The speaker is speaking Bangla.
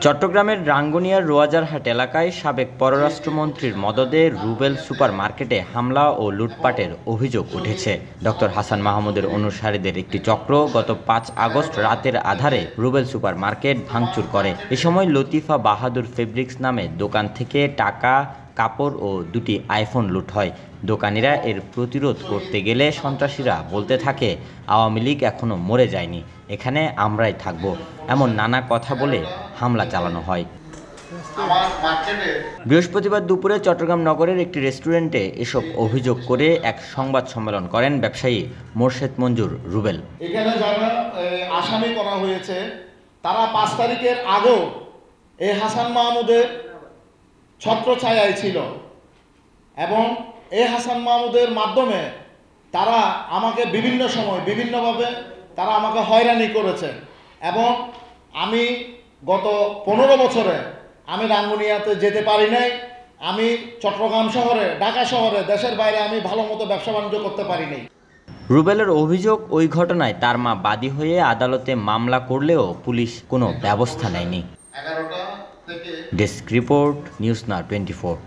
চট্টগ্রামের রাঙ্গুনিয়ার রোয়াজারহাট এলাকায় সাবেক পররাষ্ট্রমন্ত্রীর মদদে রুবেল সুপার মার্কেটে হামলা ও লুটপাটের অভিযোগ উঠেছে। ডক্টর হাসান মাহমুদের অনুসারীদের একটি চক্র গত ৫ আগস্ট রাতের আধারে রুবেল সুপার মার্কেট ভাঙচুর করে। এ সময় লতিফা বাহাদুর ফেব্রিক্স নামে দোকান থেকে টাকা, কাপড় ও ২টি আইফোন লুট হয়। দোকানিরা এর প্রতিরোধ করতে গেলে সন্ত্রাসীরা বলতে থাকে, আওয়ামী লীগ এখনো মরে যায়নি, এখানে আমরাই থাকব, এমন নানা কথা বলে হামলা চালানো হয়। বৃহস্পতিবার দুপুরে চট্টগ্রাম নগরের একটি রেস্টুরেন্টে এসব অভিযোগ করে এক সংবাদ সম্মেলন করেন ব্যবসায়ী মোর্শেদ মঞ্জুর রুবেল। এখানে যারা আসামি করা হয়েছে তারা ৫ তারিখের আগেও এই হাসান মাহমুদের ছত্রছায়ায় ছিল এবং এই হাসান মাহমুদের মাধ্যমে তারা আমাকে বিভিন্ন সময় বিভিন্নভাবে তারা আমাকে হয়রানি করেছে এবং আমি গত ১৫ বছরে আমি রাঙ্গুনিয়াতে যেতে পারি নাই। আমি চট্টগ্রাম শহরে, ঢাকা শহরে, দেশের বাইরে আমি ভালো মতো ব্যবসা বাণিজ্য করতে পারি নাই। রুবেলের অভিযোগ, ওই ঘটনায় তার মা বাদী হয়ে আদালতে মামলা করলেও পুলিশ কোনো ব্যবস্থা নেয়নি। Desk report, news now 24।